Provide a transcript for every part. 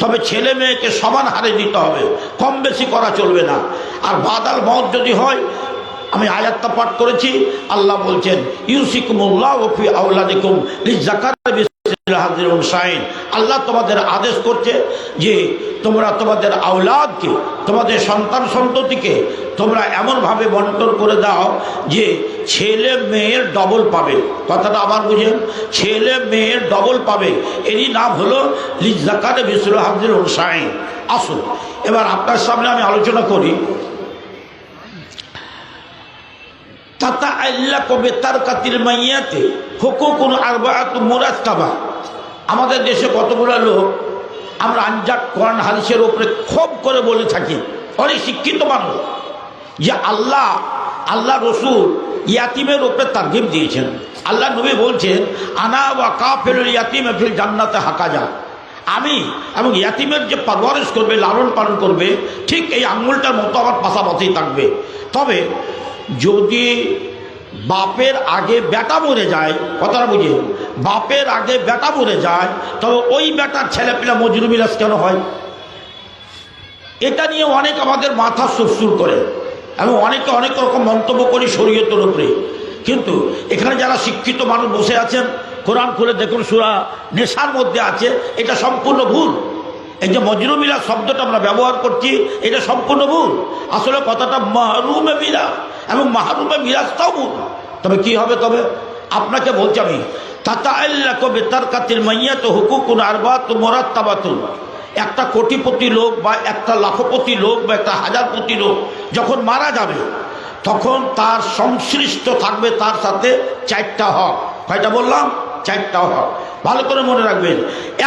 তবে ছেলে মেয়েকে সমান হারে দিতে হবে, কম বেশি করা চলবে না। আর বাদাল মত যদি হয়, আমি আয়াতটা পাঠ করেছি, আল্লাহ বলছেন ইউসিকুমুল্লাহু ফি আওলাদিকুম লিযাকারি মিসলি হাযিল উনসাইন। আল্লাহ তোমাদের আদেশ করছে যে তোমরা তোমাদের আওলাদকে, তোমাদের সন্তান সন্ততিকে তোমরা এমনভাবে বন্টন করে দাও যে ছেলে মেয়ের ডবল পাবে। কথাটা আবার বুঝেন, ছেলে মেয়ের ডবল পাবে। এরই নাম হলো লিযাকারি মিসলি হাযিল উনসাইন। আসুন এবার আপনার সামনে আমি আলোচনা করি আমাদের দেশে কতগুলো লোক আমরা আনজাক কোরআন হাদিসের উপরে খুব করে বলে থাকি, অনেক শিক্ষিত মানুষ, যে আল্লাহ রসুল ইয়াতিমের উপরে তারগিব দিয়েছেন। আল্লাহ নবী বলছেন আনা ওয়া কাফিলুল ইয়াতিম ফিল জান্নাতে হাকাজা, আমি এবং ইয়াতিমের যে পরওয়ারিশ করবে, লালন পালন করবে, ঠিক এই আঙ্গুলটার মতো আমার পাশাপাশি থাকবে। তবে যদি বাপের আগে বেটা মরে যায়, কথাটা বুঝে, বাপের আগে বেটা মরে যায়, তবে ওই বেটার ছেলেপিলা মজরু মিরাজ কেন হয়? এটা নিয়ে অনেক আমাদের মাথা সুরসুর করে এবং অনেকে অনেক রকম মন্তব্য করি শরীয়তের উপরে। কিন্তু এখানে যারা শিক্ষিত মানুষ বসে আছেন, কোরআন খুলে দেখুন, সূরা নেশার মধ্যে আছে, এটা সম্পূর্ণ ভুল। এই যে মজরু মিরাজ শব্দটা আমরা ব্যবহার করছি, এটা সম্পূর্ণ ভুল। আসলে কথাটা মাহরুমে মিরাজ, এবং মাহরুমে মিরাজটাও ভুল। তবে কি হবে? তবে আপনাকে বলছি আমি, তাতাআল্লাকু বিতারকাতিল মাইয়াত হুকুকুন আরবাতুন মুরাত্তাবাতুন। একটা কোটিপতি লোক বা একটা লাখপতি লোক বা একটা হাজারপতি লোক যখন মারা যাবে, তখন তার সংশ্লিষ্ট থাকবে তার সাথে 4টা হক। কয়টা বললাম? 4টা হক। ভালো করে মনে রাখবেন।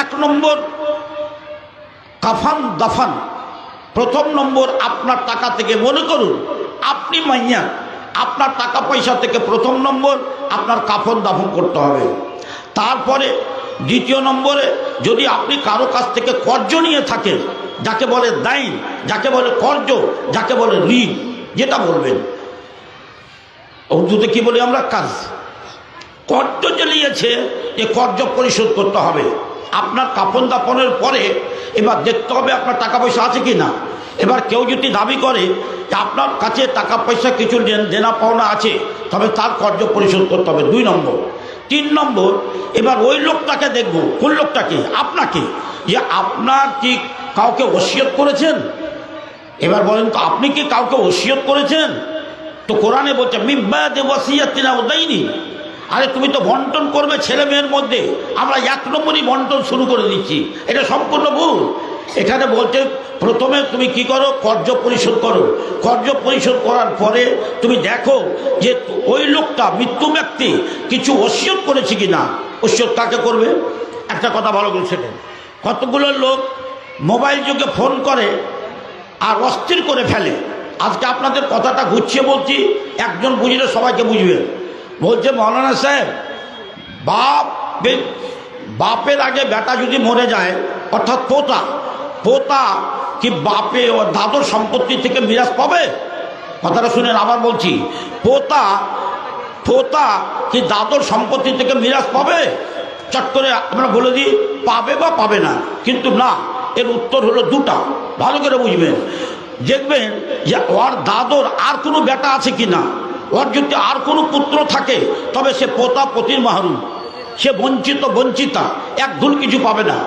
1 নম্বর কাফান দাফান। প্রথম নম্বর, আপনার টাকা থেকে, মনে করুন আপনি মাইয়া, আপনার টাকা পয়সা থেকে প্রথম নম্বর আপনার কাফন দাফন করতে হবে। তারপরে দ্বিতীয় নম্বরে, যদি আপনি কারো কাছ থেকে কর্জ নিয়ে থাকেন, যাকে বলে দাইন, যাকে বলে কর্জ, যাকে বলে ঋণ, যেটা বলবেন, উর্দুতে কি বলি আমরা, কাজ। কর্জ যে নিয়েছে, যে কর্জ পরিশোধ করতে হবে। আপনার কাফন দাফনের পরে এবার দেখতে হবে আপনার টাকা পয়সা আছে কি না। এবার কেউ যদি দাবি করে যে আপনার কাছে টাকা পয়সা কিছু দেনা পাওনা আছে, তবে তার কর্জ পরিশোধ করতে হবে, 2 নম্বর। 3 নম্বর, এবার ওই লোকটাকে দেখব, কোন লোকটাকে, আপনাকে, যে আপনার কি কাউকে ওসিয়ত করেছেন। এবার বলেন তো, আপনি কি কাউকে ওসিয়ত করেছেন? তো কোরআনে বলছে মিন বাদি ওয়াসিয়াতিন আও দাইনিন। আরে তুমি তো বন্টন করবে ছেলে মেয়ের মধ্যে, আমরা 1 নম্বরই বন্টন শুরু করে দিচ্ছি, এটা সম্পূর্ণ ভুল। এখানে বলছে প্রথমে তুমি কি করো, কর্জ পরিশোধ করো। কর্জ পরিশোধ করার পরে তুমি দেখো যে ওই লোকটা, মৃত্যু ব্যক্তি, কিছু ওসিয়ত করেছে কি না। ওসিয়ত কাকে করবে? একটা কথা ভালো করে শেখেন। কতগুলো লোক মোবাইল যুগে ফোন করে আর অস্থির করে ফেলে। আজকে আপনাদের কথাটা গুছিয়ে বলছি, একজন বুঝলে সবাইকে বুঝবে। বলছে মৌলানা সাহেব, বাপের আগে বেটা যদি মরে যায়, অর্থাৎ পোতা কি বাপে ও দাদর সম্পত্তি থেকে মিরাজ পাবে? কথাটা শুনেন, আবার বলছি, পোতা কি দাদর সম্পত্তি থেকে মিরাজ পাবে? চট করে আমরা বলে দিই পাবে বা পাবে না, কিন্তু না, এর উত্তর হলো 2টা। ভালো করে বুঝবেন। দেখবেন যে ওর দাদর আর কোনো বেটা আছে কি না। ওর যদি আর কোনো পুত্র থাকে, তবে সে পতির মাহরুম, সে বঞ্চিতা, 1 ধুল কিছু পাবে না।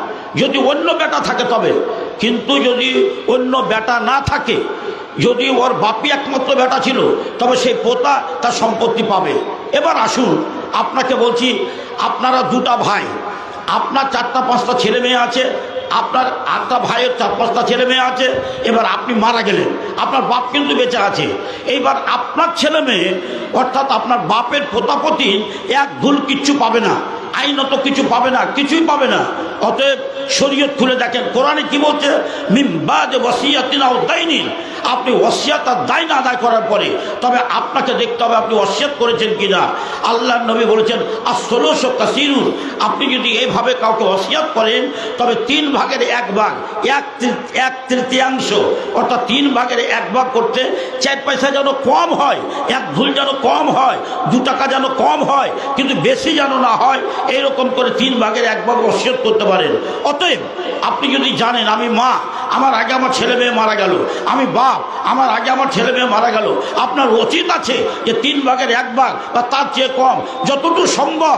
যদি অন্য বেটা থাকে তবে, কিন্তু যদি অন্য বেটা না থাকে, যদি ওর বাপি একমাত্র বেটা ছিল, তবে সেই পোতা তার সম্পত্তি পাবে। এবার আসুন, আপনাকে বলছি, আপনারা 2টা ভাই, আপনার 4টা 5টা ছেলে মেয়ে আছে, আপনার আরেকটা ভাইয়ের 4-5টা ছেলে মেয়ে আছে। এবার আপনি মারা গেলেন, আপনার বাপ কিন্তু বেঁচে আছে। এইবার আপনার ছেলে মেয়ে, অর্থাৎ আপনার বাপের পোতাপতি 1 ধুল কিচ্ছু পাবে না, আইনত কিছু পাবে না, কিছুই পাবে না। অতএব শরীয়ত খুলে দেখেন কোরআনে কি বলছে, মিন বাদি ওয়াসিয়াতিন আও দাইনিন। আপনি ওয়াসিয়াত আর দাইন আদায় করার পরে তবে আপনাকে দেখতে হবে আপনি ওয়াসিয়াত করেছেন কিনা। আল্লাহর নবী বলেছেন আসসুলুসু কাসীরুন। আপনি যদি এইভাবে কাউকে ওয়াসিয়াত করেন, তবে 3 ভাগের 1 ভাগ, 1/3 অর্থাৎ 3 ভাগের 1 ভাগ করতে 4 পয়সা যেন কম হয়, 1 ধুল যেন কম হয়, 2 টাকা যেন কম হয়, কিন্তু বেশি যেন না হয়। এইরকম করে 3 ভাগের 1 ভাগ ওয়াসিয়াত করতে পারেন। অতএব আপনি যদি জানেন আমি মা, আমার আগে আমার ছেলে মেয়ে মারা গেল, আমি বাপ, আমার আগে আমার ছেলে মেয়ে মারা গেল, আপনার উচিত আছে যে 3 ভাগের 1 ভাগ বা তার চেয়ে কম যতটুকু সম্ভব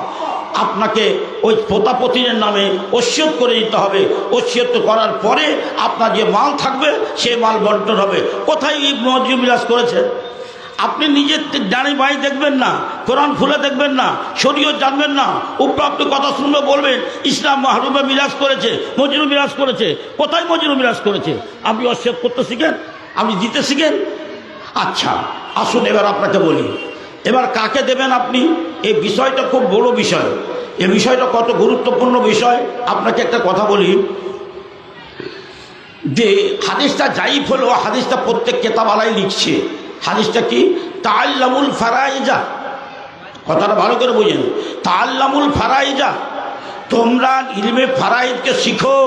আপনাকে ওই পোতাপতিনের নামে ওসিয়ত করে দিতে হবে। ওসিয়ত করার পরে আপনার যে মাল থাকবে সেই মাল বন্টন হবে। কোথায় এই মজু বিলাস করেছে? আপনি নিজের ডানে বাঁয়ে দেখবেন না, কোরআন খুলে দেখবেন না, শরীয়ত জানবেন না, উপরাপ্ত কথা শুনবে বলবেন ইসলাম মাহরুমে মিরাজ করেছে, মজনু মিরাজ করেছে। কোথায় মজনু মিরাজ করেছে? আপনি অস্বীকার করতে শিখেন, আপনি দিতে শিখেন। আচ্ছা আসুন এবার আপনাকে বলি, এবার কাকে দেবেন আপনি? এই বিষয়টা খুব বড় বিষয়। এই বিষয়টা কত গুরুত্বপূর্ণ বিষয় আপনাকে একটা কথা বলি, যে হাদিসটা জাইফ হলো, হাদিসটা প্রত্যেক কেতাবালাই লিখছে। হাদিসটা কি? তাআল্লামুল ফারাইজা। কথাটা ভালো করে বুঝেন। তাআল্লামুল ফারাইজা, তোমরা ইলমে ফারাইজকে শিখো,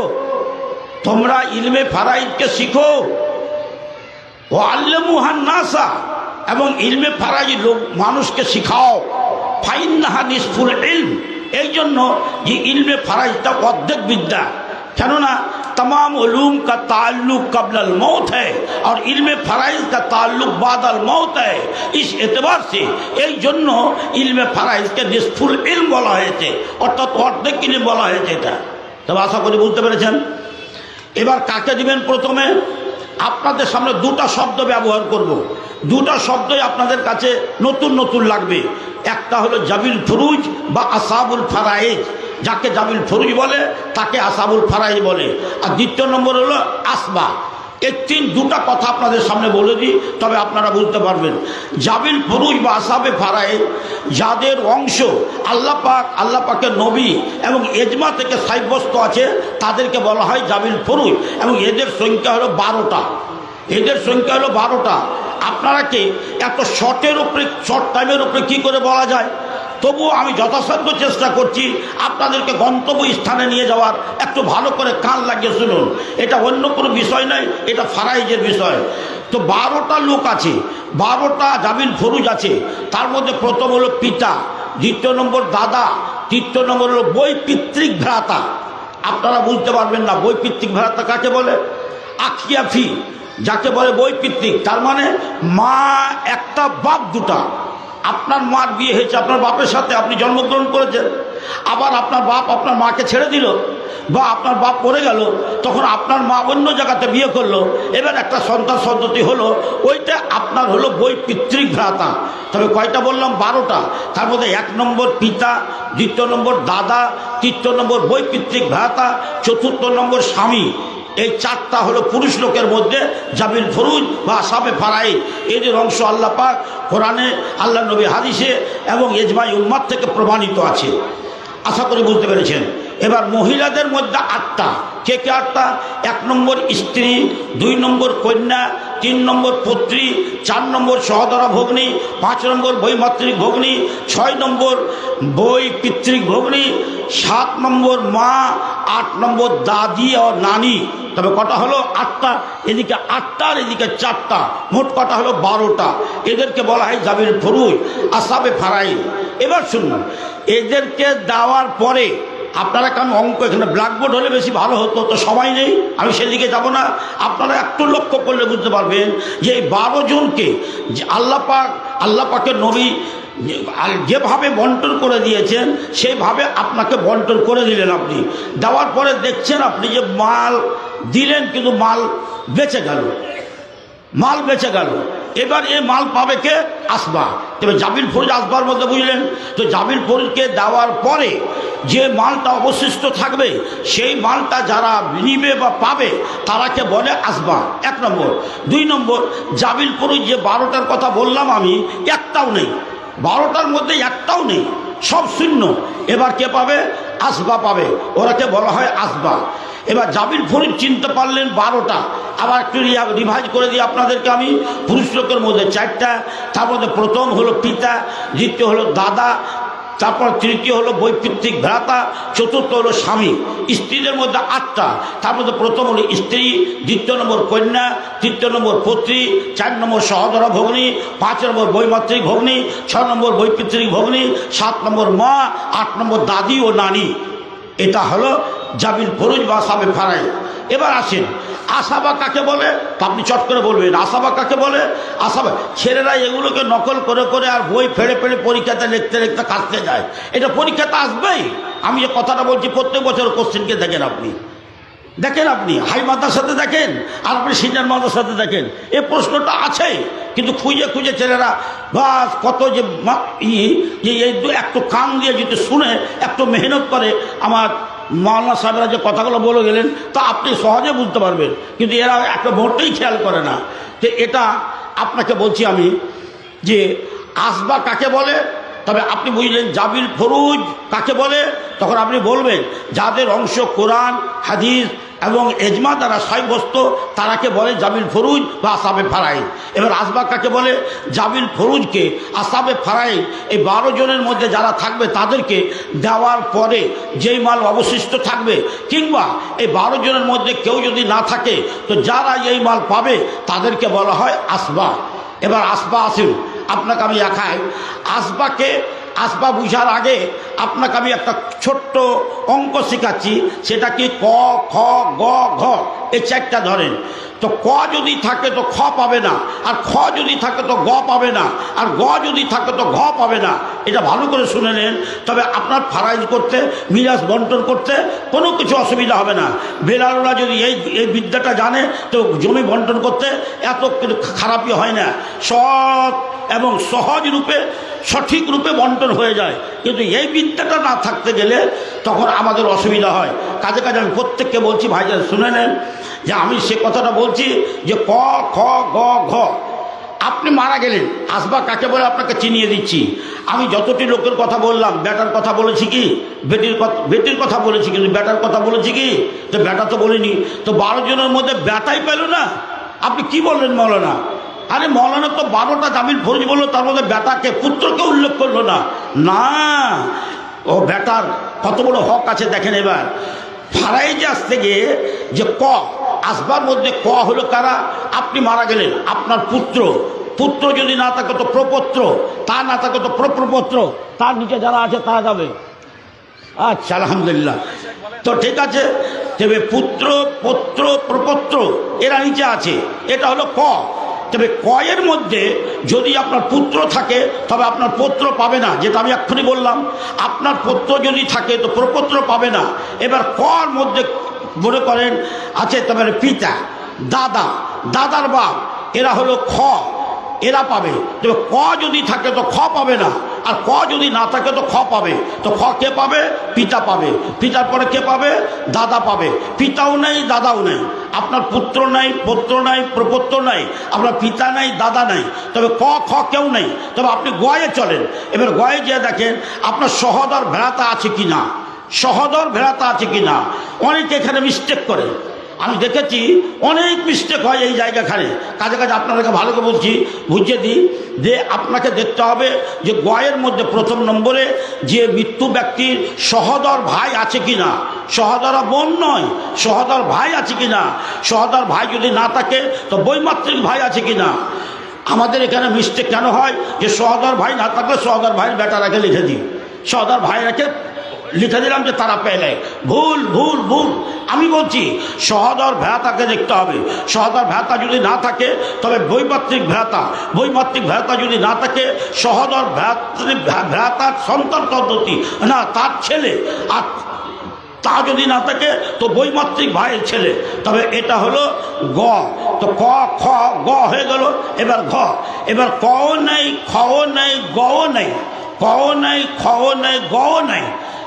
তোমরা ইলমে ফারাইজকে শিখো। ও আল্লামুহান নাসা, এবং ইলমে ফারাইজ লোক মানুষকে শিখাও। ফাইন্নাহা নিসফুল ইলম, এই জন্য যে ইলমে ফারাইজটা অর্ধেক বিদ্যা। কেননা तमाम उलूम का ताल्लुक कब्ल अल मौत है और इल्म फ़राइज़ का ताल्लुक बाद अल मौत है। इस एतबार से এই জন্য ইলমে ফারাইজকে নিসফুল ইলম বলা হয়েছে, অর্থাৎ অর্ধেক ইলম বলা হয়েছে। এটা তবে আশা করি বুঝতে পেরেছেন। এবার কাকে দিবেন? প্রথমে আপনাদের সামনে 2টা শব্দ ব্যবহার করব। 2টা শব্দই আপনাদের কাছে নতুন নতুন লাগবে। একটা হলো জাবিল ফুরুজ বা আসাবুল ফারাইজ, যাকে জাবিল ফুরুজ বলে তাকে আসাবুল ফারাইজ বলে। আর দ্বিতীয় নম্বর হলো আসবা। এই 2টা কথা আপনাদের সামনে বলে দিই, তবে আপনারা বুঝতে পারবেন। জাবিল ফুরুজ বা আসাবে ফারাইজ, যাদের অংশ আল্লাহ পাকের নবী এবং এজমা থেকে সাব্যস্ত আছে, তাদেরকে বলা হয় জাবিল ফুরুজ, এবং এদের সংখ্যা হলো 12টা। এদের সংখ্যা হলো 12টা। আপনারা কি এত শর্টের উপরে, শর্ট টাইমের উপরে কী করে বলা যায়? তবুও আমি যথাসাধ্য চেষ্টা করছি আপনাদেরকে গন্তব্য স্থানে নিয়ে যাওয়ার। একটু ভালো করে কান লাগিয়ে শুনুন, এটা অন্য কোনো বিষয় নয়, এটা ফারাইজের বিষয়। তো 12টা লোক আছে, 12টা জাবিল ফুরুজ আছে। তার মধ্যে প্রথম হলো পিতা, দ্বিতীয় নম্বর দাদা, তৃতীয় নম্বর হলো বৈপিত্রিক ভ্রাতা। আপনারা বুঝতে পারবেন না বৈপিত্রিক ভ্রাতা কাকে বলে। আখিয়াফি যাকে বলে বৈপিত্রিক, তার মানে মা একটা বাপ দুটা। আপনার মার বিয়ে হয়েছে, আপনার বাপের সাথে আপনি জন্মগ্রহণ করেছেন, আবার আপনার বাপ আপনার মাকে ছেড়ে দিল, বা আপনার বাপ মরে গেল, তখন আপনার মা অন্য জায়গাতে বিয়ে করলো, এবার একটা সন্তান সন্ততি হলো, ওইটা আপনার হলো বৈপিত্রিক ভ্রাতা। তবে কয়টা বললাম? 12টা। তার মধ্যে 1 নম্বর পিতা, দ্বিতীয় নম্বর দাদা, তৃতীয় নম্বর বৈপিত্রিক ভ্রাতা, চতুর্থ নম্বর স্বামী। এই 4টা হলো পুরুষ লোকের মধ্যে জাবিল ফুরুজ বা আসাবে ফারাইজ। এদের অংশ আল্লাহ পাক কোরআনে, আল্লাহ নবী হাদিসে এবং ইজমাই উম্মাত থেকে প্রমাণিত আছে। আশা করি বুঝতে পেরেছেন। এবার মহিলাদের মধ্যে 8টা। কে কে 8টা? 1 নম্বর স্ত্রী, 2 নম্বর কন্যা, 3 নম্বর পুত্রী, 4 নম্বর সহোদরা ভগ্নী, 5 নম্বর বৈমাতৃক ভগ্নী, 6 নম্বর বৈপিত্রিক ভগ্নী, 7 নম্বর মা, 8 নম্বর দাদি ও নানি। তবে কটা হলো? 8টা। এদিকে 8টা আর এদিকে 4টা, মোট কটা হলো? 12টা। এদেরকে বলা হয় জাবিল ফুরুজ, আসাবে ফারাইজ। এবার শুনুন, এদেরকে দেওয়ার পরে আপনারা কারণ অঙ্ক এখানে ব্ল্যাকবোর্ড হলে বেশি ভালো হতো, তো সময় নেই, আমি সেদিকে যাব না। আপনারা একটু লক্ষ্য করলে বুঝতে পারবেন যে এই 12 জনকে আল্লাহ পাকের নবী যেভাবে বন্টন করে দিয়েছেন সেইভাবে আপনাকে বন্টন করে দিলেন। আপনি দেওয়ার পরে দেখছেন আপনি যে মাল দিলেন, কিন্তু মাল বেঁচে গেল, মাল বেঁচে গেল। এবার এই মাল পাবে কে? আসবা। তবে জাবিল ফুরুজ আসবার মধ্যে বুঝলেন তো, জাবিল ফুরুজকে দেওয়ার পরে যে মালটা অবশিষ্ট থাকবে সেই মালটা যারা নিবে বা পাবে তারাকে বলে আসবা। 1 নম্বর। 2 নম্বর, জাবিল ফুরুজ যে 12টার কথা বললাম আমি, একটাও নেই। 12টার মধ্যে একটাও নেই, সব শূন্য। এবার কে পাবে? আসবা পাবে, ওরাকে বলা হয় আসবা। এবার জাবিল ফুরুজ চিনতে পারলেন 12টা। আবার একটু রিভাইজ করে দিই আপনাদেরকে আমি। পুরুষ লোকের মধ্যে 4টা, তার মধ্যে প্রথম হলো পিতা, দ্বিতীয় হলো দাদা, তারপর তৃতীয় হলো বৈপিত্রিক ভ্রাতা, চতুর্থ হলো স্বামী। স্ত্রীদের মধ্যে 8টা, তার মধ্যে প্রথম হলো স্ত্রী, দ্বিতীয় নম্বর কন্যা, তৃতীয় নম্বর পুত্রী, 4 নম্বর সহোদরা ভগ্নী, 5 নম্বর বৈমাতৃক ভগ্নী, 6 নম্বর বৈপিত্রিক ভগ্নী, 7 নম্বর মা, 8 নম্বর দাদি ও নানি। এটা হলো জাবিল ফরুজ বা আসাবে ফারাই। এবার আসেন, আসাবা কাকে বলে? আপনি চট করে বলবেন আসাবা কাকে বলে। আসাবা ছেলেরা এগুলোকে নকল করে করে আর বই ফেড়ে ফেড়ে পরীক্ষাতে লিখতে লিখতে কাটতে যায়। এটা পরীক্ষাতে আসবেই। আমি যে কথাটা বলছি প্রত্যেক বছর কোশ্চেনকে দেখেন, আপনি হাই মাদ্রাসাতে দেখেন আর আপনি সিনিয়র মাদ্রাসাতে দেখেন, এ প্রশ্নটা আছে। কিন্তু খুঁজে খুঁজে ছেলেরা বাস কত যে এই একটু কান দিয়ে যদি শুনে একটু মেহনত করে, আমার মাওলানা সাহেবরা যে কথাগুলো বলে গেলেন তা আপনি সহজে বুঝতে পারবেন, কিন্তু এরা একটা মোটেই খেয়াল করে না। তো এটা আপনাকে বলছি আমি যে আসবা কাকে বলে। তবে আপনি বুঝলেন জাবিল ফরুজ কাকে বলে, তখন আপনি বলবেন যাদের অংশ কোরআন হাদিস এবং এজমা দ্বারা সাব্যস্ত তারাকে বলে জাবিল ফরুজ বা আসাবে ফারাইদ। এবার আসবা কাকে বলে? জাবিল ফরুজকে আসাবে ফারাইদ এই 12 জনের মধ্যে যারা থাকবে তাদেরকে দেওয়ার পরে যেই মাল অবশিষ্ট থাকবে, কিংবা এই 12 জনের মধ্যে কেউ যদি না থাকে তো যারা এই মাল পাবে তাদেরকে বলা হয় আসবা। এবার আসবা আসুন, আপনাকে আমি দেখাই আসবাকে। আসবা বুঝার আগে আপনাকে আমি একটা ছোট্ট অঙ্ক শেখাচ্ছি, সেটা কি ক খ গ ঘ এই 4টা ধরেন। তো ক যদি থাকে তো খ পাবে না, আর খ যদি থাকে তো গ পাবে না, আর গ যদি থাকে তো ঘ পাবে না। এটা ভালো করে শুনে নেন। তবে আপনার ফারাইজ করতে, মিরাজ বন্টন করতে কোনো কিছু অসুবিধা হবে না। বেলালরা যদি এই বিদ্যাটা জানে তো জমি বন্টন করতে এত খারাপই হয় না, সৎ এবং সহজ রূপে সঠিক রূপে বন্টন হয়ে যায়। কিন্তু এই বিদ্যাটা না থাকতে গেলে তখন আমাদের অসুবিধা হয়। কাজে কাজে আমি প্রত্যেককে বলছি ভাইজান শুনে নেন যে আমি সে কথাটা বলছি যে ক খ গ ঘ। আপনি মারা গেলেন, আসবা কাকে বলে আপনাকে চিনিয়ে দিচ্ছি। আমি যতটি লোকের কথা বললাম, বেটার কথা বলেছি কি? বেটির কথা বলেছি, কিন্তু বেটার কথা বলেছি কি? তো বেটা তো বলিনি। তো 12 জনের মধ্যে বেটাই পেল না। আপনি কি বললেন মৌলানা? আরে মৌলানা তো 12টা জামিল ফরুজ বললো, তার মধ্যে বেটাকে পুত্রকে উল্লেখ করলো না। না, ও বেটার কত বড় হক আছে দেখেন। এবার ফারাইজে আসতে গিয়ে যে ক আসবার মধ্যে ক হলো কারা? আপনি মারা গেলেন, আপনার পুত্র যদি না থাকে তো প্রপত্র, তা না থাকে তো প্রপত্র, তার নিচে যারা আছে তারা যাবে। আচ্ছা আলহামদুলিল্লাহ, তো ঠিক আছে। তবে পুত্র পৌত্র প্রপত্র এরা নিচে আছে, এটা হলো ক। তবে কয়ের মধ্যে যদি আপনার পুত্র থাকে তবে আপনার পৌত্র পাবে না, যেটা আমি এক্ষুনি বললাম। আপনার পৌত্র যদি থাকে তো প্রপত্র পাবে না। এবার কর মধ্যে মনে করেন আছে তবে পিতা, দাদার বাপ, এরা হলো খ, এরা পাবে। তবে ক যদি থাকে তো খ পাবে না, আর ক যদি না থাকে তো খ পাবে। তো খ কে পাবে? পিতা পাবে। পিতার পরে কে পাবে? দাদা পাবে। পিতাও নেই দাদাও নেই, আপনার পুত্র নাই, পৌত্র নাই, প্রপৌত্র নাই, আপনার পিতা নাই, দাদা নাই, তবে ক খ কেউ নেই। তবে আপনি গয়ে চলেন। এবার গয়ে যেয়ে দেখেন আপনার সহদর ভেড়াতা আছে কি না, সহদর ভেড়াতা আছে কি না। অনেকে এখানে মিস্টেক করে, আমি দেখেছি অনেক মিস্টেক হয় এই জায়গাখানে। কাজে কাজে আপনাদেরকে ভালো করে বলছি, বুঝিয়ে দিই যে আপনাকে দেখতে হবে যে গয়ের মধ্যে প্রথম নম্বরে যে মৃত্যু ব্যক্তির সহদর ভাই আছে কি না। সহদর বোন নয়, সহদর ভাই আছে কি না। সহদর ভাই যদি না থাকে তো বৈমাত্রিক ভাই আছে কি না। আমাদের এখানে মিস্টেক কেন হয় যে সহদর ভাই না থাকলে সহদর ভাইয়ের বেটারাকে লিখে দিই, সহদর ভাইরাকে লিখে দিলাম যে তারা পেলে। ভুল ভুল ভুল। আমি বলছি সহদর ভ্রাতাকে দেখতে হবে। সহদর ভ্রাতা যদি না থাকে তবে বৈমাত্রিক ভ্রাতা যদি না থাকে সহদর ভ্রাতার সন্তান পদ্ধতি না, তার ছেলে, আর তা যদি না থাকে তো বৈমাত্রিক ভাইয়ের ছেলে। তবে এটা হলো গ। তো ক খ গ হয়ে গেল। এবার ঘ। এবার কও নেই, খও নেই, গও নেই, কও নেই, খও নেই, গও নেই।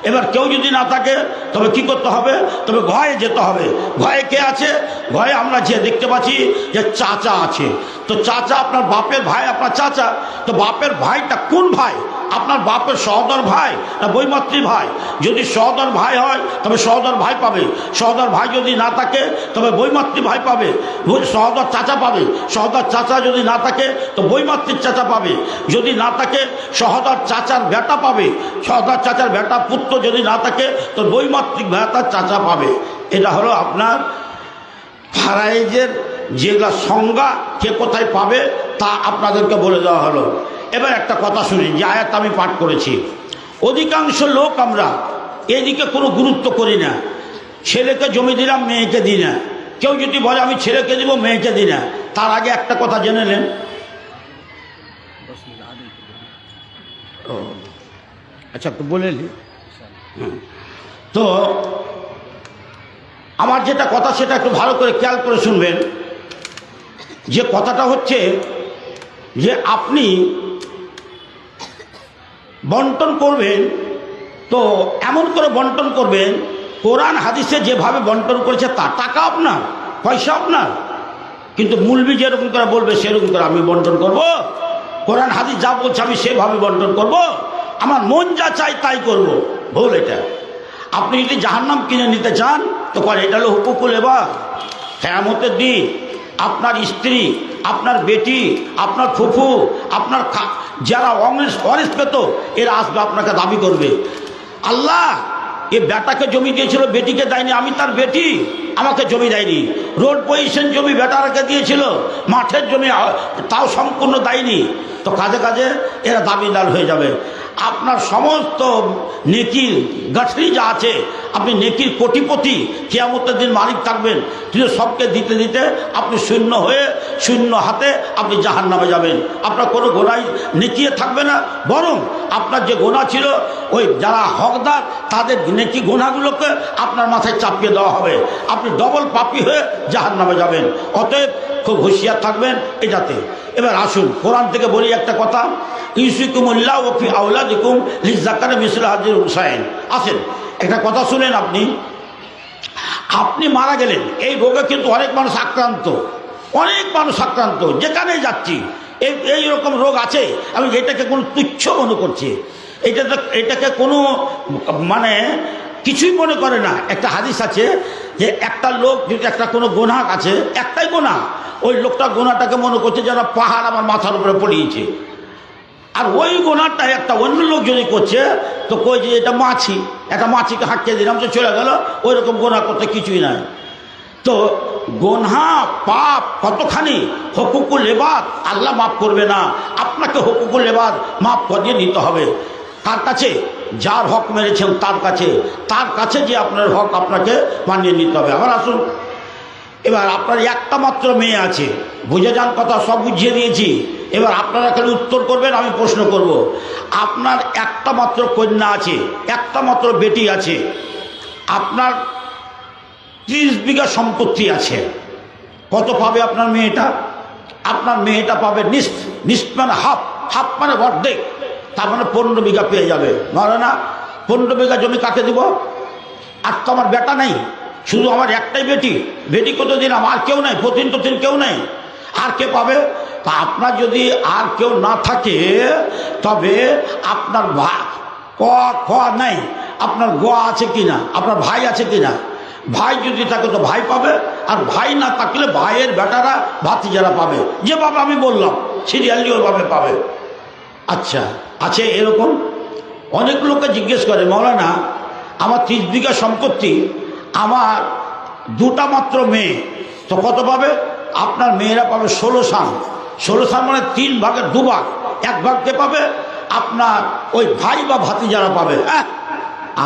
এবার কেউ যদি না থাকে তবে কি করতে হবে? তবে ঘয়ে যেতে হবে। ঘয়ে কে আছে? ঘয়ে আমরা যে দেখতে পাচ্ছি যে চাচা আছে। তো চাচা আপনার বাপের ভাই, আপনার চাচা। তো বাপের ভাইটা কোন ভাই? আপনার বাপের সহদর ভাই না বৈমাত্রী ভাই? যদি সহদর ভাই হয় তবে সহদর ভাই পাবে। সহদর ভাই যদি না থাকে তবে বৈমাত্রী ভাই পাবে, সহদর চাচা পাবে। সহদর চাচা যদি না থাকে তো বৈমাত্রিক চাচা পাবে। যদি না থাকে সহদর চাচার বেটা পাবে। সহদর চাচার বেটা পুত্র যদি না থাকে তো বৈমাত্রিক বেটার চাচা পাবে। এটা হলো আপনার ফারাইজের যেগুলা সংজ্ঞা, কে কোথায় পাবে তা আপনাদেরকে বলে দেওয়া হলো। এবার একটা কথা শুনি, যে আয়াত আমি পাঠ করেছি, অধিকাংশ লোক আমরা এদিকে কোনো গুরুত্ব করি না। ছেলেকে জমি দিলাম, মেয়েকে দিই না। কেউ যদি বলে আমি ছেলেকে দিব মেয়েকে দিই না, তার আগে একটা কথা জেনে নেন। আচ্ছা, একটু বলে নি। তো আমার যেটা কথা সেটা একটু ভালো করে খেয়াল করে শুনবেন। যে কথাটা হচ্ছে যে আপনি বন্টন করবেন, তো এমন করে বন্টন করবেন কোরআন হাদিসে যেভাবে বন্টন করেছে তা। টাকা আপনার, পয়সা আপনার, কিন্তু মুলবি যেরকম করে বলবে সেরকম করে আমি বন্টন করব। কোরআন হাদিস যা বলছে আমি সেভাবে বন্টন করব। আমার মন যা চাই তাই করব। ভুল এটা। আপনি যদি জাহান্নাম কিনে নিতে চান তো এটা হলো হুকুকুল এবাদ। কিয়ামতের দিন আপনার স্ত্রী, আপনার বেটি, আপনার ফুফু, আপনার যারা ওয়ারিস পেত এরা আসবে আপনাকে দাবি করবে, আল্লাহ এ বেটাকে জমি দিয়েছিল বেটিকে দেয়নি, আমি তার বেটি, আমাকে জমি দেয়নি। রোড পজিশন জমি বেটারাকে দিয়েছিল, মাঠের জমি তাও সম্পূর্ণ দেয়নি। তো কাজে কাজে এরা দাবিদার হয়ে যাবে। আপনার সমস্ত নেকির গাঠরি যা আছে, আপনি নেকির কোটিপতি, কিয়ামতের দিন মালিক থাকবেন, কিন্তু সবকে দিতে দিতে আপনি শূন্য হয়ে শূন্য হাতে আপনি জাহান্নামে যাবেন। আপনার কোনো গোনাই নেকিয়ে থাকবে না, বরং আপনার যে গোনা ছিল ওই যারা হকদার তাদের নেকি গোনাগুলোকে আপনার মাথায় চাপিয়ে দেওয়া হবে। আপনি ডবল পাপী হয়ে জাহান্নামে যাবেন। অতএব খুব হুঁশিয়ার থাকবেন এটাতে। এবার আসুন কোরআন থেকে বলি একটা কথা। ইউসিকুমুল্লাহ ওয়া ফি আওলাদিকুম লিযাকারি মিসলু হাযিল উনসায়াইন। আসেন একটা কথা শুনেন। আপনি মারা গেলেন, এই রোগে কিন্তু অনেক মানুষ আক্রান্ত, অনেক মানুষ আক্রান্ত, যেখানেই যাচ্ছি এইরকম রোগ আছে। আমি এটাকে কোনো তুচ্ছ মনে করছি, এটাকে কোনো মানে কিছুই মনে করে না। একটা হাদিস আছে যে একটা লোক যদি একটা কোনো গোনাহ আছে, একটাই গোনাহ, ওই লোকটা গোনাটাকে মনে করছে যেন পাহাড় আমার মাথার উপরে পড়িয়েছে। আর ওই গোনাটা একটা অন্য লোক যদি করছে তো কই যে এটা মাছি, একটা মাছিকে হাঁকিয়ে দিলাম তো চলে গেল, ওই রকম গোনা করতে কিছুই নাই। তো গোনা পাপ কতখানি, হুকুকুল ইবাদ আল্লাহ মাফ করবে না, আপনাকে হুকুকুল ইবাদ মাফ করিয়ে নিতে হবে। কার কাছে? যার হক মেরেছেন তার কাছে যে আপনার হক আপনাকে মানিয়ে নিতে হবে। আবার আসুন, এবার আপনার একটা মাত্র মেয়ে আছে, বুঝে যান কথা, সব বুঝিয়ে দিয়েছি। এবার আপনারা খালি উত্তর করবেন, আমি প্রশ্ন করব। আপনার একটা মাত্র কন্যা আছে, একটা মাত্র বেটি আছে, আপনার 30 বিঘা সম্পত্তি আছে। কত পাবে আপনার মেয়েটা? আপনার মেয়েটা পাবে নিস্ফ মানে হাফ মানে অর্ধেক, তার মানে 15 বিঘা পেয়ে যাবে। মানে না 15 বিঘা জমি কাকে দিব? আর তো আমার বেটা নেই, শুধু আমার একটাই বেটি কত দিলাম, আর কেউ নাই, পতিন কেউ নেই, আর কে পাবে? তা আপনার যদি আর কেউ না থাকে তবে আপনার ক নাই, আপনার গ আছে কিনা, আপনার ভাই আছে কিনা? ভাই যদি থাকে তো ভাই পাবে, আর ভাই না থাকলে ভাইয়ের বেটারা ভাতিজারা পাবে। যেভাবে আমি বললাম সিরিয়ালি ওইভাবে পাবে। আচ্ছা আছে এরকম অনেক লোককে জিজ্ঞেস করে, মৌলানা আমার 30 বিঘা সম্পত্তি, আমার দুটা মাত্র মেয়ে, তো কত পাবে? আপনার মেয়েরা পাবে 16 সান। 16 সান মানে 3 ভাগের 2 ভাগ, 1 ভাগ কে পাবে? আপনার ওই ভাই বা ভাতিজারা পাবে।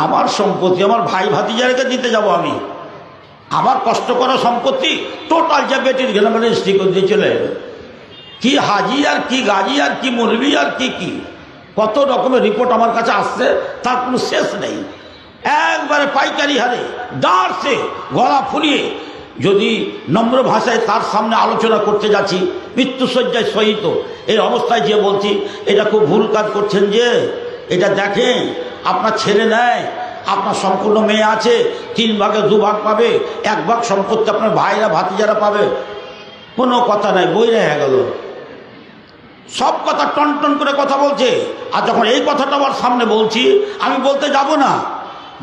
আমার সম্পত্তি আমার ভাই ভাতিজারাকে দিতে যাব আমি? আমার কষ্ট করা সম্পত্তি টোটাল যা বেটির গেলে মানে স্ত্রী করে দিয়ে চলে যাবে। কি হাজি আর কি গাজি আর কি মৌলবি আর কি কত রকমের রিপোর্ট আমার কাছে আসছে, তার কোনো শেষ নেই। একবারে পাইকারি হারে দাঁড়ছে গলা ফুলিয়ে যদি নম্র ভাষায় তার সামনে আলোচনা করতে যাচ্ছি, মৃত্যুশয্যায় সহিত এই অবস্থায় যে বলছি এটা খুব ভুল কাজ করছেন। যে এটা দেখেন আপনার ছেলে নেয়, আপনার সম্পূর্ণ মেয়ে আছে, 3 ভাগে 2 ভাগ পাবে, 1 ভাগ সম্পত্তি আপনার ভাইরা ভাতিজারা পাবে। কোনো কথা নাই, বই রেখে গেল, সব কথা টন করে কথা বলছে। আর যখন এই কথাটা আমার সামনে বলছি, আমি বলতে যাব না,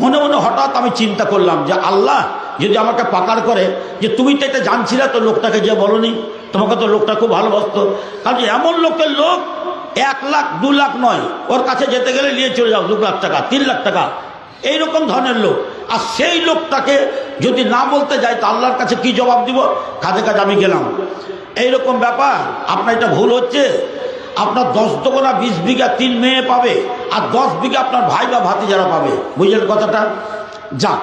মনে মনে হঠাৎ আমি চিন্তা করলাম যে আল্লাহ যদি আমাকে পাকার করে যে তুমি তো এটা জানছিলে, তো লোকটাকে যে বলনি, তোমাকে তো লোকটা খুব ভালোবাসতো। কারণ এমন লোকের লোক 1 লাখ 2 লাখ নয়, ওর কাছে যেতে গেলে নিয়ে চলে যাও 2 লাখ টাকা 3 লাখ টাকা, এইরকম ধরনের লোক। আর সেই লোকটাকে যদি না বলতে যাই তো আল্লাহর কাছে কি জবাব দিব? কাজে আমি গেলাম, এইরকম ব্যাপার। আপনার এটা ভুল হচ্ছে। আপনার 10 দোকানা 20 বিঘা 3 মেয়ে পাবে, আর 10 বিঘা আপনার ভাই বা ভাতিজারা পাবে। বুঝলেন কথাটা? যাক,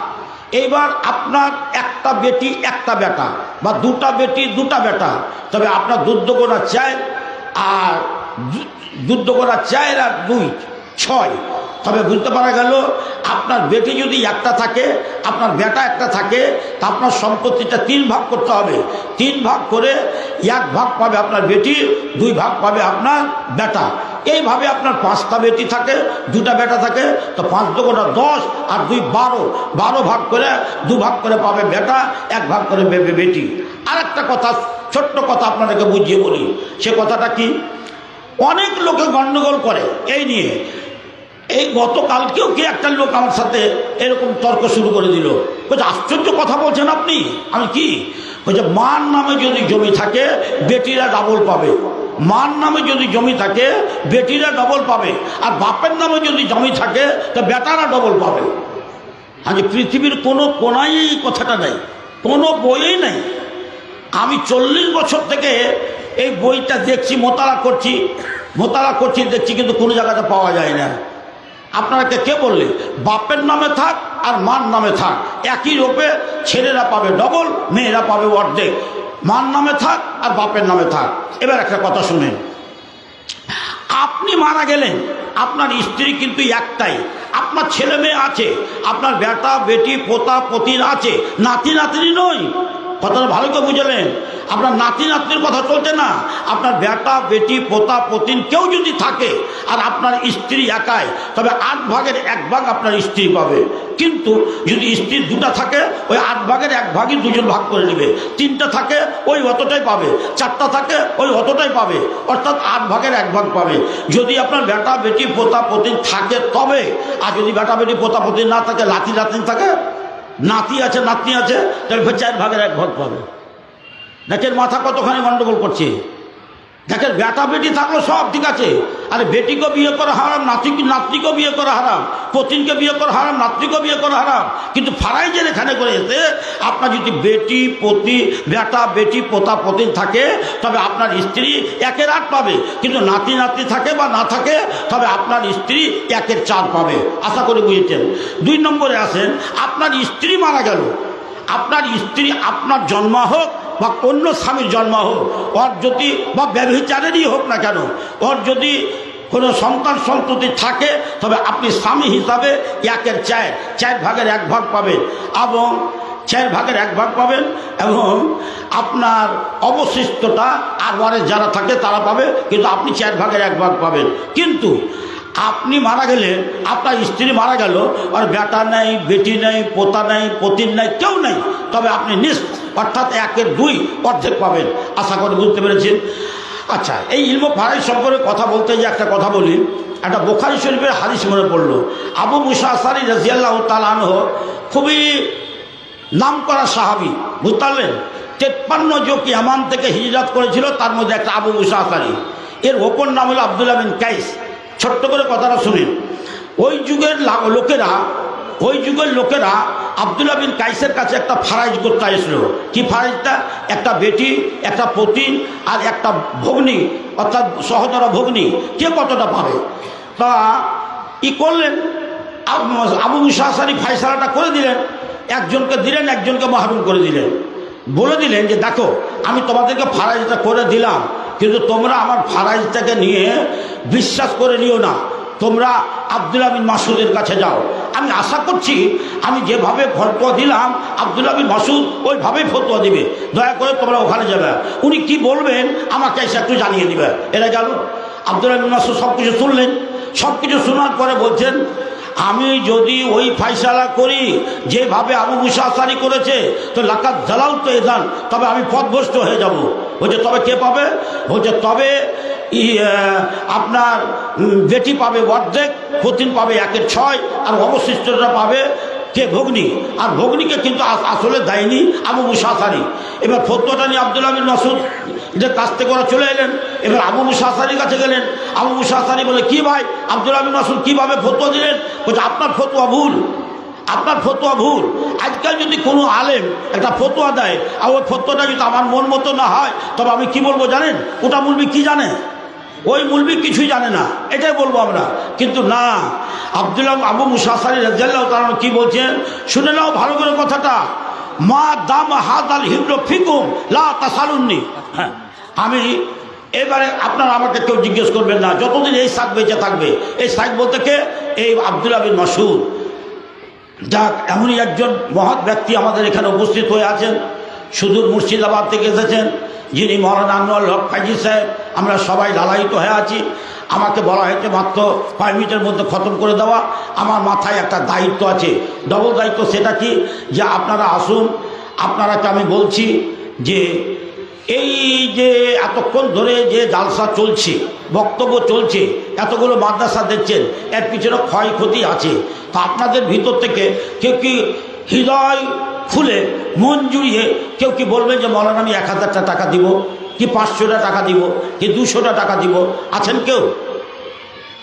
এইবার আপনার একটা বেটি একটা বেটা বা দুটা বেটি দুটা বেটা, তবে আপনার দুধ গোনা 4 আর দুধ গোনা 4 আর 2 6। তবে বুঝতে পারা গেল আপনার বেটি যদি একটা থাকে, আপনার বেটা একটা থাকে, তা আপনার সম্পত্তিটা 3 ভাগ করতে হবে। 3 ভাগ করে 1 ভাগ পাবে আপনার বেটি, 2 ভাগ পাবে আপনার বেটা। এইভাবে আপনার 5টা বেটি থাকে, 2টা বেটা থাকে, তো 5 দুগুণা 10 আর 2 12, 12 ভাগ করে 2 ভাগ করে পাবে বেটা, 1 ভাগ করে বেটি। আর একটা কথা, ছোট্ট কথা আপনাদেরকে বুঝিয়ে বলি। সে কথাটা কি, অনেক লোকে গণ্ডগোল করে এই নিয়ে। এই গতকালকেও কি একটা লোক আমার সাথে এরকম তর্ক শুরু করে দিল। বলছে আশ্চর্য কথা বলছেন আপনি। আমি কি বলছে, মার নামে যদি জমি থাকে বেটিরা ডাবল পাবে, মার নামে যদি জমি থাকে বেটিরা ডবল পাবে, আর বাপের নামে যদি জমি থাকে তো বেটারা ডবল পাবে। আজ পৃথিবীর কোনো কোনায় এই কথাটা নেই, কোনো বইয়েই নেই। আমি 40 বছর থেকে এই বইটা দেখছি, মোতালা করছি দেখছি, কিন্তু কোনো জায়গাতে পাওয়া যায় না। আপনারা কে বললে বাপের নামে থাক আর মার নামে থাক, একই রূপে ছেলেরা পাবে ডবল, মেয়েরা পাবে অর্ধেক। মার নামে থাক আর বাপের নামে থাক। এবার একটা কথা শুনেন, আপনি মারা গেলেন, আপনার স্ত্রী কিন্তু একটাই, আপনার ছেলে মেয়ে আছে, আপনার বেটা বেটি পোতা পতির আছে, নাতি নাতনি নয়। কথাটা ভালো করে বুঝলেন? আপনার নাতি নাতনির কথা চলছে না। আপনার বেটা বেটি পোতা পতিন কেউ যদি থাকে আর আপনার স্ত্রী একাই, তবে 8 ভাগের 1 ভাগ আপনার স্ত্রী পাবে। কিন্তু যদি স্ত্রী 2টা থাকে, ওই 8 ভাগের 1 ভাগই 2জন ভাগ করে নেবে। 3টা থাকে ওই অতটাই পাবে, 4টা থাকে ওই অতটাই পাবে, অর্থাৎ 8 ভাগের 1 ভাগ পাবে। যদি আপনার বেটা বেটি পোতা পতিন থাকে তবে, আর যদি বেটা বেটি পোতা পতিন না থাকে, লাতি নাতনি থাকে, নাতি আছে নাতনি আছে, তাহলে 4 ভাগের 1 ভাগ পাবে। দেখেন মাথা কতখানি গন্ডগোল করছে। দেখেন বেটা বেটি থাকলো সব ঠিক আছে, আরে বেটিকে বিয়ে করা হারাম, নাতনিকে বিয়ে করা হারাম, পতিনকে বিয়ে করা হারাম, নাতনিকে বিয়ে করা হারাম। কিন্তু ফারাইজের এখানে করে এসে আপনার যদি বেটি পতি বেটা বেটি পোতা পতিন থাকে, তবে আপনার স্ত্রী 1-এর 8 পাবে। কিন্তু নাতি নাতনি থাকে বা না থাকে, তবে আপনার স্ত্রী 1-এর 4 পাবে। আশা করি বুঝেছেন। 2 নম্বরে আসেন, আপনার স্ত্রী মারা গেল, আপনার স্ত্রী আপনার জন্ম হোক বা অন্য স্বামীর জন্ম হোক, ওর যদি বা ব্যভিচারেরই হোক না কেন, ওর যদি কোনো সন্তান সন্ততি থাকে, তবে আপনি স্বামী হিসাবে 1-এর 4 ভাগের 1 ভাগ পাবেন, এবং 4 ভাগের 1 ভাগ পাবেন, এবং আপনার অবশিষ্টটা আর ওয়ারে যারা থাকে তারা পাবে, কিন্তু আপনি 4 ভাগের 1 ভাগ পাবেন। কিন্তু আপনি মারা গেলেন, আপনার স্ত্রী মারা গেল, আর বেটা নেই বেটি নেই পোতা নেই পতির নেই, কেউ নেই, তবে আপনি অর্থাৎ 1-এর 2 অর্ধেক পাবেন। আশা করি বুঝতে পেরেছেন। আচ্ছা, এই ইলম ফারাইজ সম্পর্কে কথা বলতে যে একটা কথা বলি। একটা বুখারী শরীফের হাদিস মনে পড়লো। আবু মুসা আশআরী রাদিয়াল্লাহু তাআলা আনহু খুবই নামকরা সাহাবী, বুঝতে পারলেন? 53 জন ইয়ামান থেকে হিজরত করেছিল, তার মধ্যে একটা আবু মুসা আশআরী। এর অপর নাম হলো আব্দুল্লাহ বিন কাইস। ছোট্ট করে কথাটা শুনেন। ওই যুগের লোকেরা আব্দুল্লাহ বিন কাইসের কাছে একটা ফারাইজ করতে এসেছিল। কি ফারাইজটা? একটা বেটি, একটা পতিন আর একটা ভগ্নী, অর্থাৎ সহোদরা ভগ্নী, কে কতটা পাবে। তা ই করলেন, আবু মুসা আশআরী ফায়সালাটা করে দিলেন। একজনকে দিলেন, একজনকে মাহরুম করে দিলেন। বলে দিলেন যে দেখো, আমি তোমাদেরকে ফারাইজটা করে দিলাম, কিন্তু তোমরা আমার ফারাইজটাকে নিয়ে বিশ্বাস করে নিও না, তোমরা আব্দুল্লাহ বিন মাসউদের কাছে যাও। আমি আশা করছি আমি যেভাবে ফতোয়া দিলাম আব্দুল্লাহ বিন মাসউদ ওইভাবেই ফতোয়া দিবে। দয়া করে তোমরা ওখানে যাবে, উনি কি বলবেন আমাকে এসে একটু জানিয়ে দিবে। এরা গেল, আব্দুল্লাহ বিন মাসউদ সব কিছু শুনলেন। সব কিছু শোনার পরে বলছেন, আমি যদি ওই ফায়সালা করি যেভাবে আবু মুসা আশআরী করেছে, তো লাকাত জালালতু ইযান, তবে আমি পথভ্রষ্ট হয়ে যাব। বলছে তবে কে পাবে? বলছে তবে আপনার বেটি পাবে অর্ধেক, পতিন পাবে 1-এর 6, আর অবশিষ্টটা পাবে কে? ভগ্নী। আর ভগ্নীকে কিন্তু আসলে দেয়নি আবু মুসা আশআরী। এবার ফতোয়াটা নিয়ে আব্দুল্লাহ বিন মাসউদ যে কাছ থেকে ওরা চলে এলেন। এবার আবু মুসা আশআরীর কাছে গেলেন। আবু মুসা আশআরী বলে, কি ভাই আব্দুল্লাহ বিন মাসউদ কীভাবে ফতোয়া দিলেন? বলছে আপনার ফতোয়া ভুল, আপনার ফতোয়া ভুল। আজকাল যদি কোনো আলেম একটা ফতোয়া দেয়, আর ওই ফতোয়াটা যদি আমার মন মতো না হয়, তবে আমি কি বলবো জানেন? ওটা বলবি কি জানে? ওই মুলবি কিছুই জানে না, এটাই বলবো আমরা। কিন্তু না, আব্দুল্লাহ আবু মুসা আশআরী রাদিয়াল্লাহু তাআলা কি বলছেন শুনে নাও ভালো করে কথাটা। মা দাম হাদাল হিব্রু ফিকুম লা তাসালুন্নি। হ্যাঁ, আমি এবারে আপনারা আমাকে কেউ জিজ্ঞেস করবেন না যতদিন এই শাক বেঁচে থাকবে। এই শাক বলতে কে? এই আব্দুল্লাহ বিন মাসউদ। যাক, এমনই একজন মহৎ ব্যক্তি আমাদের এখানে উপস্থিত হয়ে আছেন, সুদূর মুর্শিদাবাদ থেকে এসেছেন, যিনি মৌলানা আনোয়ার হক ফাইজি সাহেব। আমরা সবাই লালায়িত হয়ে আছি। আমাকে বলা হয়েছে মাত্র 5 মিনিটের মধ্যে খতম করে দেওয়া। আমার মাথায় একটা দায়িত্ব আছে, ডবল দায়িত্ব। সেটা কি? যে আপনারা আসুন। আপনারাকে আমি বলছি যে এই যে এতক্ষণ ধরে যে জালসা চলছে, বক্তব্য চলছে, এতগুলো মাদ্রাসা দিচ্ছেন, এর পিছনে ক্ষয়ক্ষতি আছে। তা আপনাদের ভিতর থেকে কেউ কি হৃদয় খুলে মন জুড়িয়ে কেউ কি বলবেন যে মৌলানা আমি 1000টা টাকা দিব, কি 500টা টাকা দিব, কি 200টা টাকা দিব? আছেন কেউ?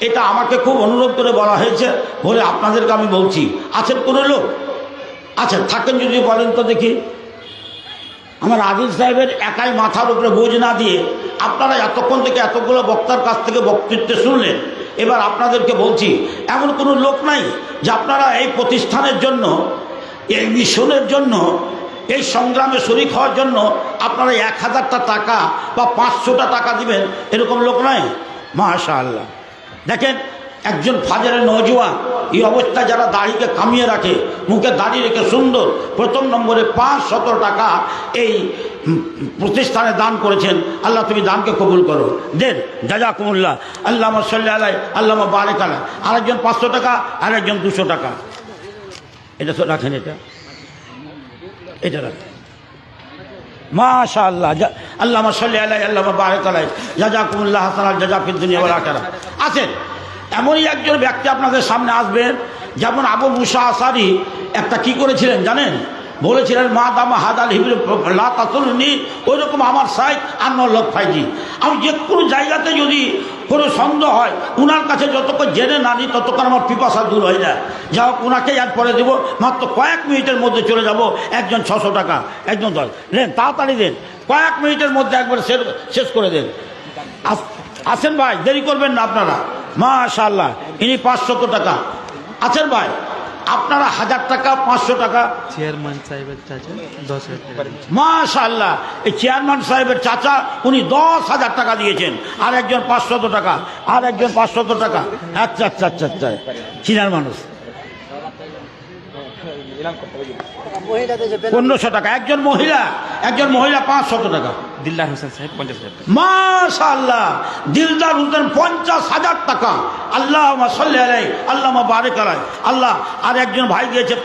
এটা আমাকে খুব অনুরোধ করে বলা হয়েছে বলে আপনাদেরকে আমি বলছি। আছেন কোনো লোক? আচ্ছা, থাকেন যদি বলেন তো দেখি। আমার আদিল সাহেবের একাই মাথার উপরে বোঝ না দিয়ে আপনারা এতক্ষণ থেকে এতগুলো বক্তার কাছ থেকে বক্তৃত্ব শুনলেন। এবার আপনাদেরকে বলছি, এমন কোনো লোক নাই যে আপনারা এই প্রতিষ্ঠানের জন্য, এই মিশনের জন্য, এই সংগ্রামে শরীক হওয়ার জন্য আপনারা 1000টা টাকা বা 500টা টাকা দিবেন, এরকম লোক নাই? মাশাআল্লাহ। দেখেন, একজন ফাজরের নওজোয়ান এই অবস্থায় যারা দাড়িকে কামিয়ে রাখে, মুখে দাড়ি রেখে সুন্দর, প্রথম নম্বরে 500 টাকা এই প্রতিষ্ঠানে দান করেছেন। আল্লাহ তুমি দানকে কবুল করো, দেন, জাযাকুমুল্লাহ। আল্লাহুম্মা সাল্লি আলাইহি, আল্লাহুম্মা বারিক আলাইহি। আরেকজন 500 টাকা, আরেকজন 200 টাকা। এটা তো রাখেন, এটা রাখেন। মাশাআল্লাহ, আল্লাহুম্মা সাল্লি আলাইহি, আল্লাহুম্মা বারিক আলাইহি। জাযাকুমুল্লাহ হাসানাল জাযা ফিদ দুনিয়া ওয়াল আখিরাহ। আছেন এমনই একজন ব্যক্তি আপনাদের সামনে আসবেন, যেমন আবু মুসা আশআরী একটা কি করেছিলেন জানেন? বলেছিলেন মা দামা হাদাল হিব্রু লা তাসুলনি। ওই রকম আমার সাইদ আনোয়ার হক ফাইজি। আমি যে কোনো জায়গাতে যদি কোনো সন্দেহ হয়, ওনার কাছে যতক্ষণ জেনে না নিই ততক্ষণ আমার পিপাসা দূর হয়ে যায়। যা হোক, ওনাকেই এক পরে দেবো, মাত্র কয়েক মিনিটের মধ্যে চলে যাব। একজন 600 টাকা, একজন 10। দেন, তাড়াতাড়ি দেন, কয়েক মিনিটের মধ্যে একবার শেষ করে দেন। আসেন ভাই, দেরি করবেন না আপনারা। মাশাআল্লাহ, ইনি 500 টাকা। আছেন ভাই? আপনারা 1000 টাকা, 500 টাকা। চেয়ারম্যান সাহেবের চাচা 10,000 টাকা। মাশাআল্লাহ, এই চেয়ারম্যান সাহেবের চাচা উনি 10,000 টাকা দিয়েছেন। আর একজন 500 টাকা, আর একজন 500 টাকা। আচ্ছা আচ্ছা আচ্ছা আচ্ছা, চিনার মানুষ। 1500 টাকা। একজন মহিলা 500 টাকা। দিলদার হোসেন সাহেব 50,000 টাকা। মাশাআল্লাহ, দিলদার হোসেন 50,000 টাকা। আল্লাহুম্মা সাল্লি আলাইহি, আল্লাহুম্মা বারিক আলাইহি। আল্লাহ, আর একজন ভাই দিয়েছে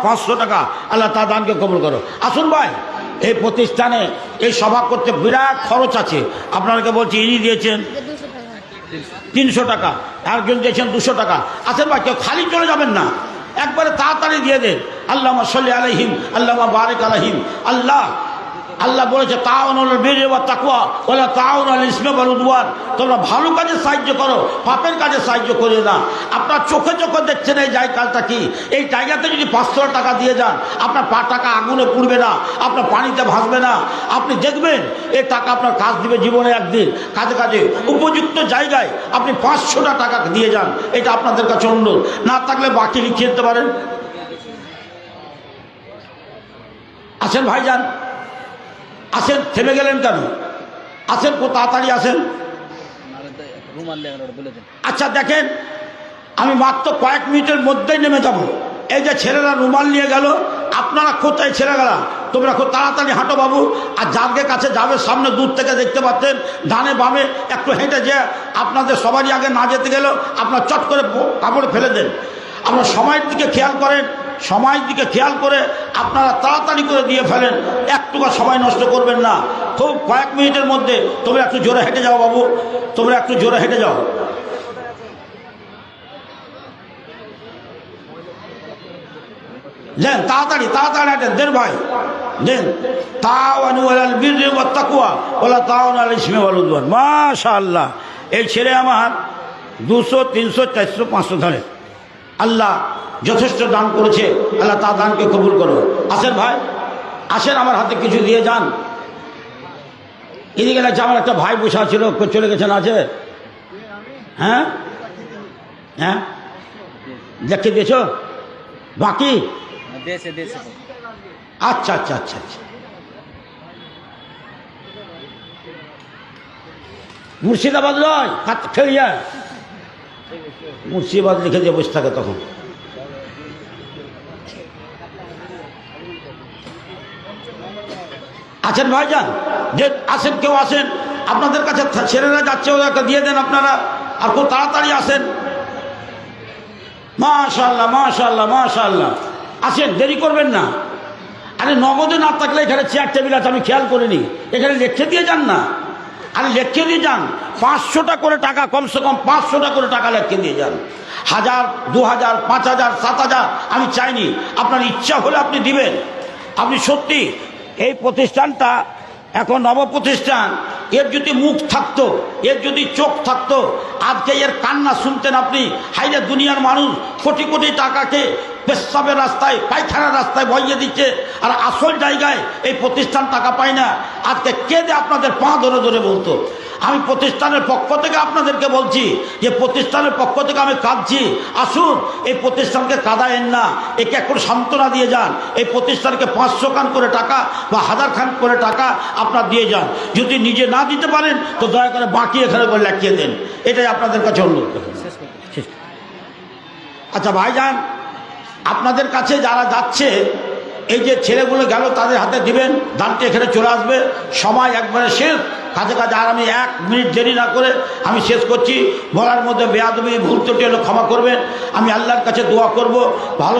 500 টাকা। আল্লাহ তার দানকে কবুল করো। আসুন ভাই, এই প্রতিষ্ঠানে এই সভা করতে বিরাট খরচ আছে। আপনাকে বলছি, ইনি দিয়েছেন 300 টাকা, একজন দিয়েছেন 200 টাকা। আসেন ভাই, কেউ খালি চলে যাবেন না, একবারে তাড়াতাড়ি দিয়ে দেন। আল্লাহুম্মা সাল্লি আলাইহিম, আল্লাহুম্মা বারিক আলাইহিম। আল্লাহ বলেছে তাআওয়ানুল বিররি ওয়াত তাকওয়া ওয়ালা তাআওয়ানু আলাল ইসমি ওয়াল উদওয়ান। তোমরা ভালো কাজে সাহায্য করো, পাপের কাজে সাহায্য করো না। আপনার চোখে চোখে দেখছেন এই কাজটা কি। এই জায়গাতে যদি 500 টাকা দিয়ে যান, আপনার টাকা আগুনে পুড়বে না, আপনার পানিতে ভাসবে না। আপনি দেখবেন এই টাকা আপনার কাজ দিবে জীবনে একদিন। কাজে কাজে উপযুক্ত জায়গায় আপনি 500টা টাকা দিয়ে যান। এটা আপনাদের কাছে অনুরোধ। না থাকলে বাকি লিখে দিতে পারেন। আসেন ভাইজান, আসেন, থেমে গেলেন কেন? আসেন, তাড়াতাড়ি আসেন। আচ্ছা দেখেন, আমি মাত্র কয়েক মিনিটের মধ্যেই নেমে যাব। এই যে ছেলেরা রুমাল নিয়ে গেল, আপনারা কোথায় ছেড়ে গেলা? তোমরা খুব তাড়াতাড়ি হাঁটো বাবু। আর যাদের কাছে যাবে সামনে দূর থেকে দেখতে পাচ্ছেন, ডানে বামে একটু হেঁটে যে আপনাদের সবারই আগে না যেতে গেলেও আপনার চট করে কাপড় ফেলে দেন। আপনার সময়ের দিকে খেয়াল করেন, সময়ের দিকে খেয়াল করে আপনারা তাড়াতাড়ি করে দিয়ে ফেলেন। একটুকু সময় নষ্ট করবেন না। খুব কয়েক মিনিটের মধ্যে। তোমরা একটু জোরে হেঁটে যাও বাবু, তোমরা একটু জোরে হেঁটে যাও। দেন, তাড়াতাড়ি তাড়াতাড়ি হাঁটেন, দেন ভাই, দেন। তাআওয়ানু আলাল বিররি ওয়াত তাকওয়া ওয়ালা তাআওয়ানু আলাল ইসমি ওয়াল উদওয়ান। মাশাআল্লাহ, এই ছেলে আমার 200, 300, 400, 500 ধরে। আল্লাহ যথেষ্ট দান করেছে। আল্লাহ তার দানকে কবুল করো। আসেন ভাই, আসেন, আমার হাতে কিছু দিয়ে যান। এদিকে আমার একটা ভাই বসা ছিল, চলে গেছেন। আছে হ্যাঁ হ্যাঁ লিখে দিয়েছো বাকি আচ্ছা আচ্ছা আচ্ছা আচ্ছা মুর্শিদাবাদ নয় খেলিয়া মুর্শিদাবাদ লিখে দিয়ে বসে থাকে তখন আছেন ভাইজান যে আসেন কেউ আসেন আপনাদের কাছে ছেলেরা যাচ্ছে ওদেরকে দিয়ে দেন আপনারা আর খুব তাড়াতাড়ি আসেন মাশাআল্লাহ মাশাআল্লাহ মাশাআল্লাহ আসেন দেরি করবেন না আরে নগদে না থাকলে এখানে চেয়ার টেবিল আছে আমি খেয়াল করিনি এখানে লিখে দিয়ে যান না আরে লিখে দিয়ে যান 500টা করে টাকা কমসে কম 500টা করে টাকা লিখে দিয়ে যান 1000 2000 5000 7000 আমি চাইনি আপনার ইচ্ছা হলে আপনি দিবেন আপনি সত্যি এই প্রতিষ্ঠানটা এখন নব প্রতিষ্ঠান এর যদি মুখ থাকতো এর যদি চোখ থাকতো আজকে এর কান্না শুনতেন আপনি হাইরে দুনিয়ার মানুষ কোটি কোটি টাকাকে পেশাবের রাস্তায় পায়খানার রাস্তায় বইয়ে দিচ্ছে আর আসল জায়গায় এই প্রতিষ্ঠান টাকা পায় না আজকে কেঁদে আপনাদের পা ধরে ধরে বলতো আমি প্রতিষ্ঠানের পক্ষ থেকে আপনাদেরকে বলছি যে প্রতিষ্ঠানের পক্ষ থেকে আমি কাঁদছি আসুন এই প্রতিষ্ঠানকে কাঁদায়েন না একে একটু সান্ত্বনা দিয়ে যান এই প্রতিষ্ঠানকে 500 খান করে টাকা বা 1000 খান করে টাকা আপনার দিয়ে যান যদি নিজে না দিতে পারেন তো দয়া করে বাকি এখানে করে লিখিয়ে দেন এটাই আপনাদের কাছে অনুরোধ করি আচ্ছা ভাইজান আপনাদের কাছে যারা যাচ্ছে এই যে ছেলেগুলো গেল তাদের হাতে দিবেন দানটি এখানে চলে আসবে সময় একবারে শেষ কাছে কাছে আর আমি 1 মিনিট দেরি না করে আমি শেষ করছি বলার মধ্যে বেয়াদবি ভুল ত্রুটি হলে ক্ষমা করবেন আমি আল্লাহর কাছে দোয়া করব ভালো